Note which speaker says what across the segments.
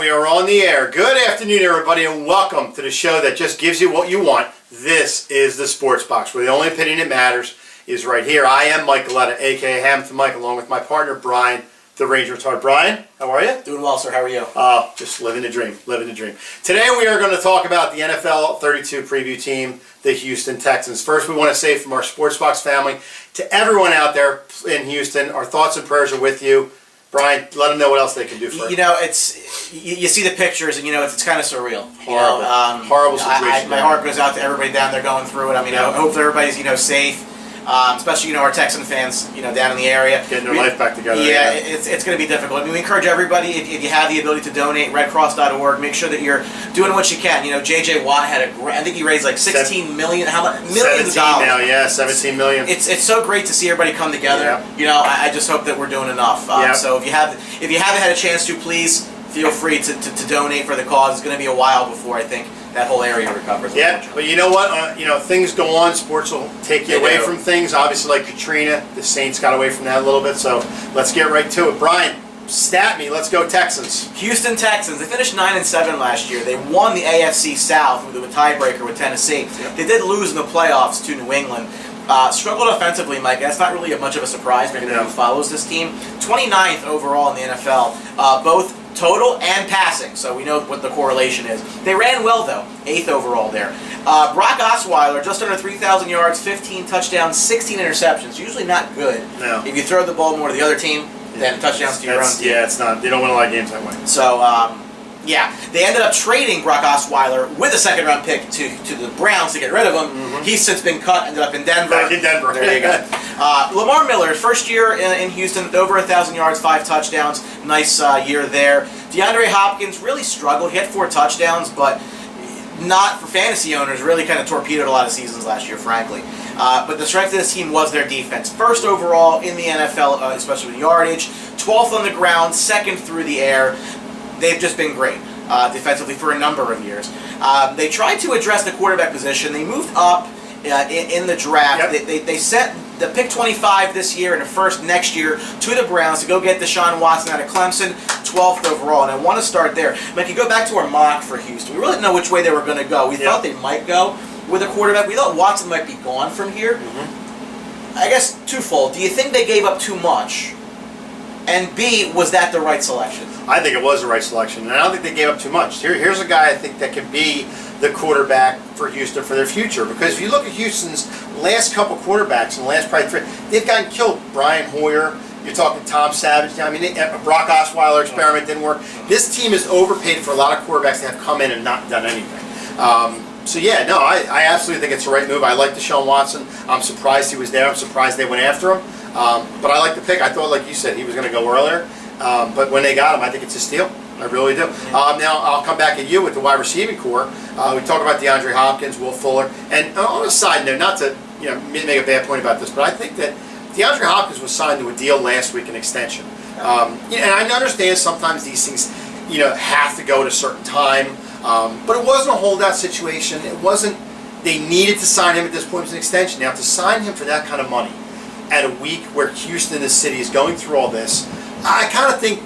Speaker 1: we are on the air. Good afternoon, everybody, and welcome to the show that just gives you what you want. This is the Sports Box, where the only opinion that matters is right here. I am Mike Galetta, a.k.a. Hamilton Mike, along with my partner, Brian, the Ranger Retard. Brian, how are you?
Speaker 2: Doing well, sir. How are you?
Speaker 1: Just living the dream, living the dream. Today we are going to talk about the NFL 32 preview team, the Houston Texans. First, we want to say from our Sports Box family to everyone out there in Houston, our thoughts and prayers are with you. Brian, let them know what else they can do for
Speaker 2: you. Know, you see the pictures, and it's kind of surreal.
Speaker 1: Horrible, horrible situation.
Speaker 2: My heart goes out to everybody down there going through it. I mean, I hope everybody's safe. Especially our Texan fans down in the area,
Speaker 1: getting their life back together.
Speaker 2: Yeah, it's going to be difficult. I mean, we encourage everybody, if you have the ability to donate, redcross.org, make sure that you're doing what you can. JJ Watt had I think he raised like $16 million. How much? Millions of dollars
Speaker 1: now? Yeah, $17 million.
Speaker 2: It's so great to see everybody come together.
Speaker 1: Yeah.
Speaker 2: I just hope that we're doing enough. So if you haven't had a chance to, please feel free to donate for the cause. It's going to be a while before I think that whole area recovers.
Speaker 1: Yeah, but you know what? Things go on. Sports will take you away from things. Obviously, like Katrina, the Saints got away from that a little bit. So let's get right to it. Brian, stat me. Let's go Texans.
Speaker 2: Houston Texans. They finished 9-7 last year. They won the AFC South with a tiebreaker with Tennessee. Yep. They did lose in the playoffs to New England. Struggled offensively, Mike. That's not really much of a surprise for anybody who follows this team. 29th overall in the NFL, both total and passing, so we know what the correlation is. They ran well, though. 8th overall there. Brock Osweiler, just under 3,000 yards, 15 touchdowns, 16 interceptions. Usually not good.
Speaker 1: No.
Speaker 2: If you throw the ball more to the other team than touchdowns to your own team.
Speaker 1: Yeah, it's not. They don't win a lot of games that way.
Speaker 2: So, they ended up trading Brock Osweiler with a second-round pick to the Browns to get rid of him. Mm-hmm. He's since been cut, ended up in Denver.
Speaker 1: Back in Denver.
Speaker 2: There you go. Lamar Miller, first year in Houston, over 1,000 yards, 5 touchdowns. Nice year there. DeAndre Hopkins really struggled. He had 4 touchdowns, but not for fantasy owners. Really kind of torpedoed a lot of seasons last year, frankly. But the strength of this team was their defense. First overall in the NFL, especially with yardage. 12th on the ground, 2nd through the air. They've just been great defensively for a number of years. They tried to address the quarterback position. They moved up in the draft. Yep. They sent the pick 25 this year and the first next year to the Browns to go get Deshaun Watson out of Clemson, 12th overall. And I want to start there. But if you go back to our mock for Houston, we really didn't know which way they were going to go. We thought they might go with a quarterback. We thought Watson might be gone from here. Mm-hmm. I guess twofold. Do you think they gave up too much? And B, was that the right selection?
Speaker 1: I think it was the right selection, and I don't think they gave up too much. Here's a guy I think that could be the quarterback for Houston for their future. Because if you look at Houston's last couple quarterbacks in the last probably 3, they've gotten killed. Brian Hoyer, you're talking Tom Savage. I mean, Brock Osweiler experiment didn't work. This team is overpaid for a lot of quarterbacks that have come in and not done anything. I absolutely think it's the right move. I like Deshaun Watson. I'm surprised he was there. I'm surprised they went after him. But I like the pick. I thought, like you said, he was going to go earlier. But when they got him, I think it's a steal. I really do. Now, I'll come back at you with the wide receiving core. We talk about DeAndre Hopkins, Will Fuller. And on a side note, not to make a bad point about this, but I think that DeAndre Hopkins was signed to a deal last week, an extension. And I understand sometimes these things have to go at a certain time. But it wasn't a holdout situation. It wasn't, they needed to sign him at this point. It was an extension. Now, to sign him for that kind of money at a week where Houston, the city, is going through all this, I kind of think,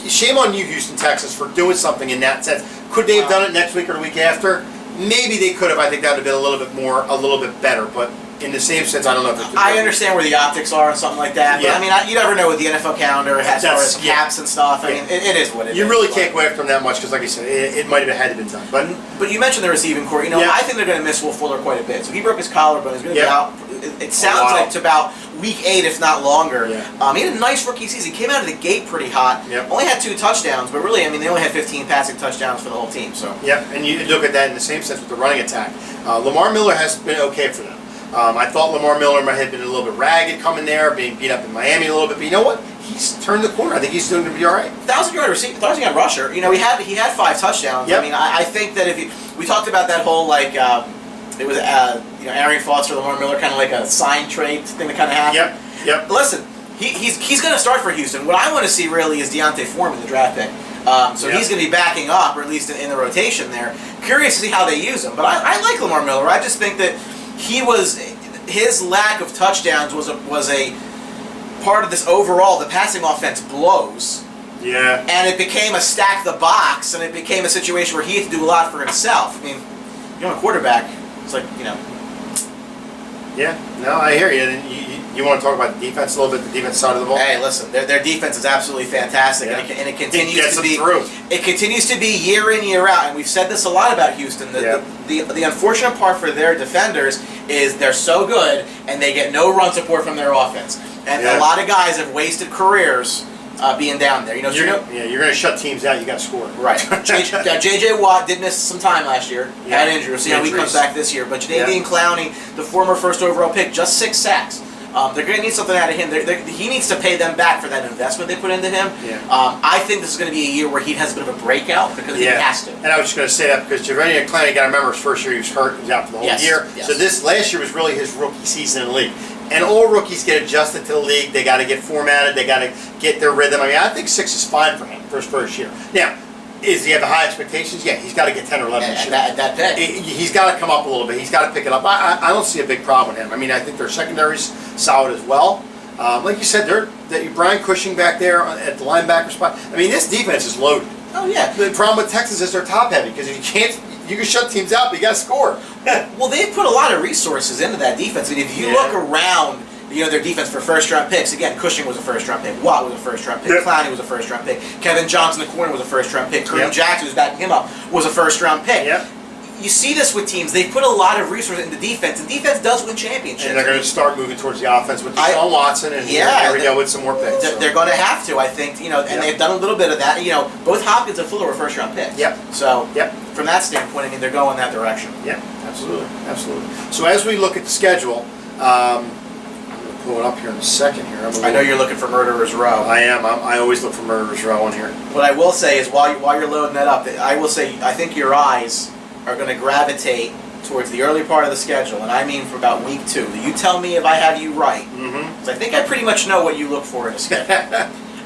Speaker 1: shame on you, Houston, Texas, for doing something in that sense. Could they have done it next week or the week after? Maybe they could have. I think that would have been a little bit better. But in the same sense, I don't know if
Speaker 2: I understand where the optics are and something like that. But I mean, you never know with the NFL calendar as far as caps and stuff. I mean, it is what it is.
Speaker 1: You really can't go after them that much because, like you said, it might have had to been done.
Speaker 2: But you mentioned the receiving core. I think they're going to miss Will Fuller quite a bit. So he broke his collarbone. He's going to be out. It sounds like it's about week 8, if not longer. He had a nice rookie season. He came out of the gate pretty hot. Only had 2 touchdowns, but really, I mean, they only had 15 passing touchdowns for the whole team. So
Speaker 1: and you look at that in the same sense with the running attack. Lamar Miller has been okay for them. I thought Lamar Miller might have been a little bit ragged coming there, being beat up in Miami a little bit. But you know what? He's turned the corner. I think he's going to be all right.
Speaker 2: 1,000-yard receiver, 1,000-yard rusher. He had 5 touchdowns. I mean, I think that we talked about that whole it was Arian Foster, Lamar Miller, kind of like a sign trade thing that kind of happened.
Speaker 1: Yep.
Speaker 2: Listen, he's going to start for Houston. What I want to see really is Deontay Foreman, the draft pick. He's going to be backing up, or at least in the rotation there. Curious to see how they use him. But I like Lamar Miller. I just think that his lack of touchdowns was a part of this overall. The passing offense blows.
Speaker 1: Yeah.
Speaker 2: And it became a stack the box, and it became a situation where he had to do a lot for himself. I mean, you're a quarterback. It's like,
Speaker 1: Yeah, no, I hear you. And you want to talk about the defense a little bit, the defense side of the ball?
Speaker 2: Hey, listen, their defense is absolutely fantastic,
Speaker 1: Yeah.
Speaker 2: and it continues
Speaker 1: gets
Speaker 2: to
Speaker 1: them
Speaker 2: be.
Speaker 1: through.
Speaker 2: It continues to be year in, year out, and we've said this a lot about Houston. The unfortunate part for their defenders is they're so good, and they get no run support from their offense, and a lot of guys have wasted careers being down there.
Speaker 1: You're going to shut teams out. You got to score.
Speaker 2: Right. J.J. Watt did miss some time last year. Had injury. We'll see how he comes back this year. But Jadeveon Clowney, the former first overall pick, just 6 sacks. They're going to need something out of him. He needs to pay them back for that investment they put into him.
Speaker 1: Yeah.
Speaker 2: I think this is going to be a year where he has a bit of a breakout because he has to.
Speaker 1: And I was just going to say that because Jadeveon Clowney, you got to remember his first year he was hurt. He was out for the whole year.
Speaker 2: Yes.
Speaker 1: So this last year was really his rookie season in the league. And all rookies get adjusted to the league. They got to get formatted. They got to get their rhythm. I mean, I think 6 is fine for him for his first year. Now, does he have the high expectations? Yeah, he's got to get 10 or 11 this year.
Speaker 2: At that day.
Speaker 1: He's got to come up a little bit. He's got to pick it up. I don't see a big problem with him. I mean, I think their secondary's solid as well. Like you said, Brian Cushing back there at the linebacker spot. I mean, this defense is loaded.
Speaker 2: Oh, yeah.
Speaker 1: The problem with Texas is they're top heavy because if you can shut teams out, but you got to score.
Speaker 2: Well, they've put a lot of resources into that defense. I mean, if you look around, their defense for first-round picks, again, Cushing was a first-round pick, Watt was a first-round pick, Clowney was a first-round pick, Kevin Johnson, the corner, was a first-round pick, Kareem Jackson, who's backing him up, was a first-round pick. You see this with teams. They put a lot of resources into defense, and defense does win championships.
Speaker 1: And they're going to start moving towards the offense with Deshaun Watson, and here we go with some more picks.
Speaker 2: They're going to have to, I think, and they've done a little bit of that. Both Hopkins and Fuller were first-round picks. So, from that standpoint, I mean, they're going that direction.
Speaker 1: Yeah, absolutely. So as we look at the schedule, I'm going to pull it up here in a second here.
Speaker 2: I know you're looking for Murderer's Row.
Speaker 1: I am. I always look for Murderer's Row on here.
Speaker 2: What I will say is, while you're loading that up, I will say, I think your eyes are going to gravitate towards the early part of the schedule, and I mean for about week 2. You tell me if I have you right. Because I think I pretty much know what you look for in a schedule.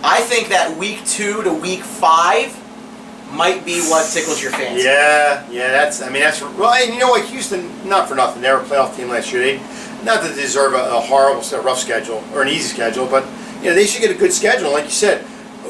Speaker 2: I think that week 2 to week 5 might be what tickles your fancy.
Speaker 1: Yeah, that's well, and you know what, Houston, not for nothing, they were a playoff team last year. Not that they deserve a horrible, rough schedule or an easy schedule, but they should get a good schedule. Like you said,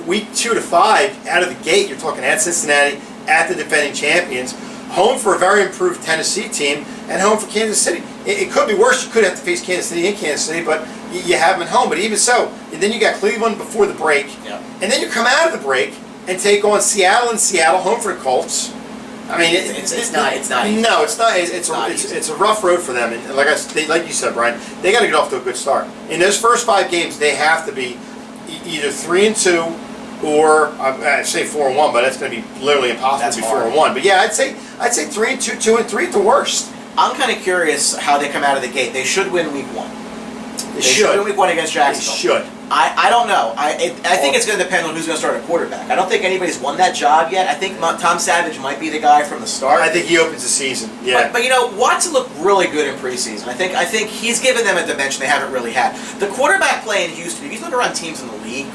Speaker 1: week 2 to 5 out of the gate, you're talking at Cincinnati, at the defending champions, home for a very improved Tennessee team, and home for Kansas City. It could be worse. You could have to face Kansas City in Kansas City, but you have them at home. But even so, and then you got Cleveland before the break, and then you come out of the break and take on Seattle, home for the Colts. I mean,
Speaker 2: it's not easy.
Speaker 1: No, it's not. It's a rough road for them, and like you said, Brian, they got to get off to a good start. In those first 5 games, they have to be either 3-2. Or I'd say 4-1, but that's going to be literally impossible to be 4-1. But yeah, I'd say 3-2, 2-3 at the worst.
Speaker 2: I'm kind of curious how they come out of the gate. They should win week 1. They should win week 1 against Jacksonville.
Speaker 1: They should.
Speaker 2: I don't know. I think it's going to depend on who's going to start at quarterback. I don't think anybody's won that job yet. I think Tom Savage might be the guy from the start.
Speaker 1: I think he opens the season. Yeah.
Speaker 2: But Watson looked really good in preseason. I think he's given them a dimension they haven't really had. The quarterback play in Houston, if you look around teams in the league,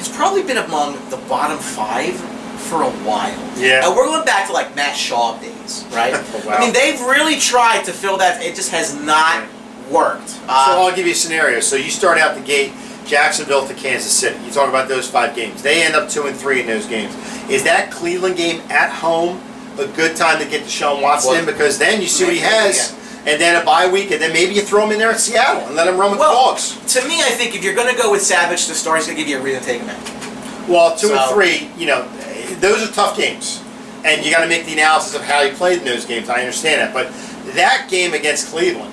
Speaker 2: has probably been among the bottom 5 for a while.
Speaker 1: Yeah.
Speaker 2: And we're going back to like Matt Schaub days, right?
Speaker 1: Wow.
Speaker 2: I mean, they've really tried to fill that. It just has not worked.
Speaker 1: So I'll give you a scenario. So you start out the gate, Jacksonville to Kansas City. You talk about those 5 games. They end up 2-3 in those games. Is that Cleveland game at home a good time to get Deshaun Watson in? Because then you see what he has. And then a bye week, and then maybe you throw him in there at Seattle and let him run with the dogs.
Speaker 2: To me, I think if you're going to go with Savage to start, he's going to give you a reason to take him out.
Speaker 1: Well, 2 and 3, those are tough games. And you got to make the analysis of how he played in those games. I understand that. But that game against Cleveland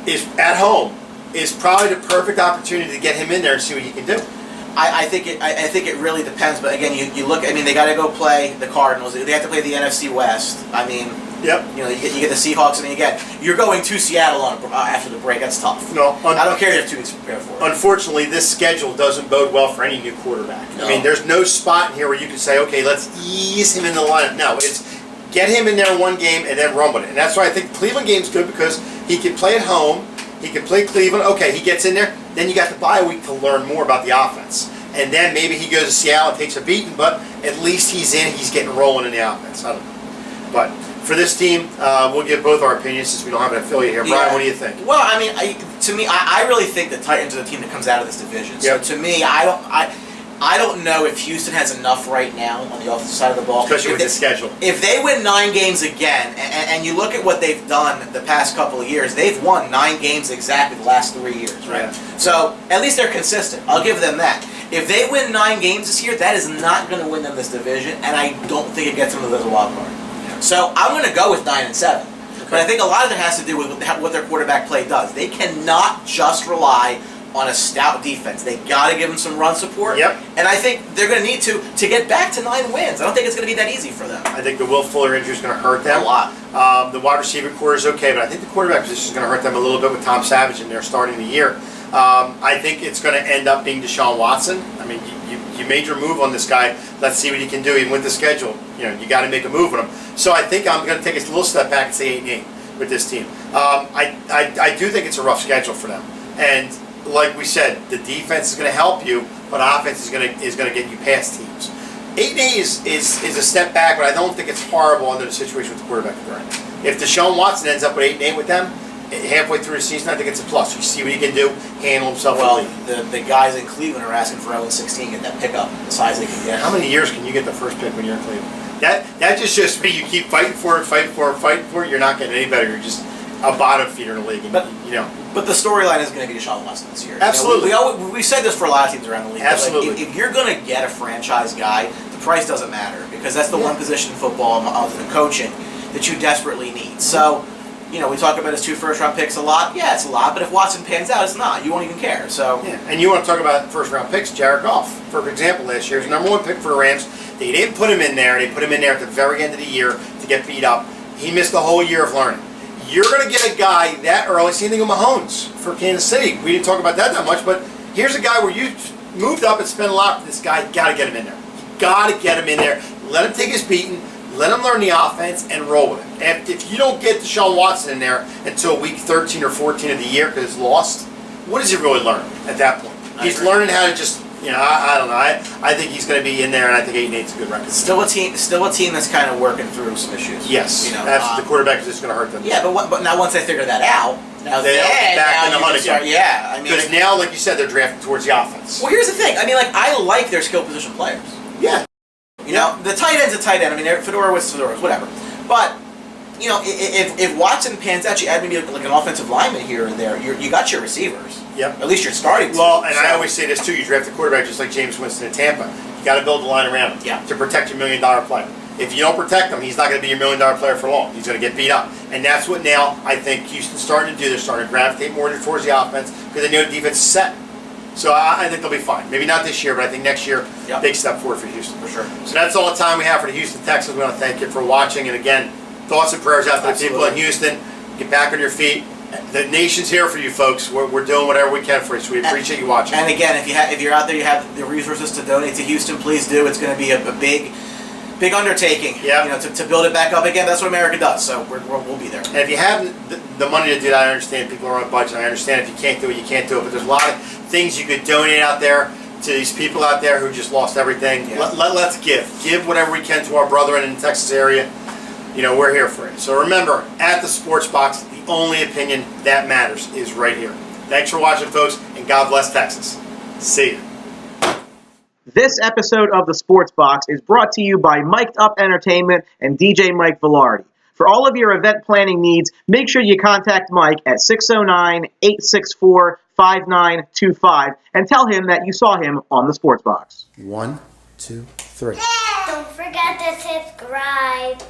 Speaker 1: is at home is probably the perfect opportunity to get him in there and see what he can do.
Speaker 2: I think it really depends. But again, you look. I mean, they got to go play the Cardinals. They have to play the NFC West. I mean, you get the Seahawks, and you're going to Seattle after the break. That's tough.
Speaker 1: No,
Speaker 2: I don't care if you have 2 weeks to prepare for it.
Speaker 1: Unfortunately, this schedule doesn't bode well for any new quarterback. No. I mean, there's no spot in here where you can say, okay, let's ease him in the lineup. No, it's get him in there 1 game and then run with it. And that's why I think the Cleveland game's good because he can play at home. He can play Cleveland. Okay, he gets in there. Then you got the bye week to learn more about the offense. And then maybe he goes to Seattle and takes a beating, but at least he's in. He's getting rolling in the offense. I don't know. But for this team, we'll give both our opinions since we don't have an affiliate here. Brian, what do you think?
Speaker 2: Well, I mean, to me, I really think the Titans are the team that comes out of this division. So to me, I I don't know if Houston has enough right now on the offensive side of the ball.
Speaker 1: Especially with the schedule.
Speaker 2: If they win 9 games again, and you look at what they've done the past couple of years, they've won 9 games exactly the last 3 years, right?
Speaker 1: Yeah.
Speaker 2: So at least they're consistent. I'll give them that. If they win 9 games this year, that is not going to win them this division, and I don't think it gets them to the wild card. So I'm going to go with 9-7. But I think a lot of it has to do with what their quarterback play does. They cannot just rely on a stout defense. They got to give them some run support.
Speaker 1: Yep.
Speaker 2: And I think they're going to need to get back to 9 wins. I don't think it's going to be that easy for them.
Speaker 1: I think the Will Fuller injury is going to hurt them
Speaker 2: A lot.
Speaker 1: The wide receiver core is okay, but I think the quarterback position is going to hurt them a little bit with Tom Savage in there starting the year. I think it's going to end up being Deshaun Watson. I mean, you made your move on this guy. Let's see what he can do. Even with the schedule, you got to make a move with him. So I think I'm going to take a little step back and say 8-8 with this team. I do think it's a rough schedule for them, and like we said, the defense is going to help you, but offense is going to get you past teams. 8-8 is a step back, but I don't think it's horrible under the situation with the quarterback they're in. If Deshaun Watson ends up with 8-8 with them halfway through the season, I think it's a plus. You see what he can do, handle himself.
Speaker 2: Well, the guys in Cleveland are asking for 0-16, get that pickup, the size they can get.
Speaker 1: How many years can you get the first pick when you're in Cleveland? That just shows me you keep fighting for it. You're not getting any better. You're just a bottom feeder in the league.
Speaker 2: But the storyline is going to be Deshaun Watson this year.
Speaker 1: Absolutely.
Speaker 2: We said this for a lot of teams around the league.
Speaker 1: Absolutely.
Speaker 2: Like, if you're going to get a franchise guy, the price doesn't matter because that's the one position in football other than coaching that you desperately need. So, we talk about his 2 first-round picks a lot. Yeah, it's a lot, but if Watson pans out, it's not. You won't even care. So.
Speaker 1: Yeah. And you want to talk about first-round picks? Jared Goff, for example, last year's #1 pick for the Rams. They didn't put him in there. They put him in there at the very end of the year to get beat up. He missed the whole year of learning. You're going to get a guy that early. Same thing with Mahomes for Kansas City. We didn't talk about that much, but here's a guy where you moved up and spent a lot for this guy. Got to get him in there. Got to get him in there. Let him take his beating. Let him learn the offense and roll with it. And if you don't get Deshaun Watson in there until week 13 or 14 of the year because it's lost, what does he really learn at that point? He's learning how to just, I don't know. I think he's going to be in there, and I think 8-8 is a good record.
Speaker 2: Still a team that's kind of working through some issues.
Speaker 1: Yes, the quarterback is just going to hurt them.
Speaker 2: Yeah, but now once they figure that out, now
Speaker 1: they're back in the hunt again.
Speaker 2: Yeah, I mean,
Speaker 1: because now, like you said, they're drafting towards the offense.
Speaker 2: Well, here's the thing. I mean, I like their skill position players.
Speaker 1: Yeah.
Speaker 2: The tight end's a tight end. I mean, Fedorov's, whatever. But, if Watson pans out, you add maybe like an offensive lineman here and there, you got your receivers.
Speaker 1: Yep.
Speaker 2: At least you're starting to.
Speaker 1: Well, and I always say this too, you draft a quarterback just like James Winston in Tampa. You got to build the line around him to protect your $1 million player. If you don't protect him, he's not going to be your $1 million player for long. He's going to get beat up. And that's what now I think Houston's starting to do. They're starting to gravitate more towards the offense because they know the defense is set. So I think they'll be fine. Maybe not this year, but I think next year, big step forward for Houston.
Speaker 2: For sure.
Speaker 1: So that's all the time we have for the Houston Texans. We want to thank you for watching. And again, thoughts and prayers out to the people in Houston. Get back on your feet. The nation's here for you folks. We're doing whatever we can for you, so we appreciate you watching.
Speaker 2: And again, if you're out there, you have the resources to donate to Houston, please do. It's going to be a big undertaking. To build it back up again. That's what America does. So we'll be there.
Speaker 1: And if you have the money to do that, I understand people are on a budget. I understand if you can't do it, you can't do it. But there's a lot of things you could donate out there to these people out there who just lost everything. Yeah. Let's give whatever we can to our brethren in the Texas area. We're here for it. So remember, at the Sports Box, the only opinion that matters is right here. Thanks for watching, folks, and God bless Texas. See ya.
Speaker 3: This episode of the Sports Box is brought to you by Mic'd Up Entertainment and DJ Mike Velardi. For all of your event planning needs, make sure you contact Mike at 609-864-5925 and tell him that you saw him on the Sports Box.
Speaker 1: 1, 2, 3.
Speaker 4: Don't forget to subscribe.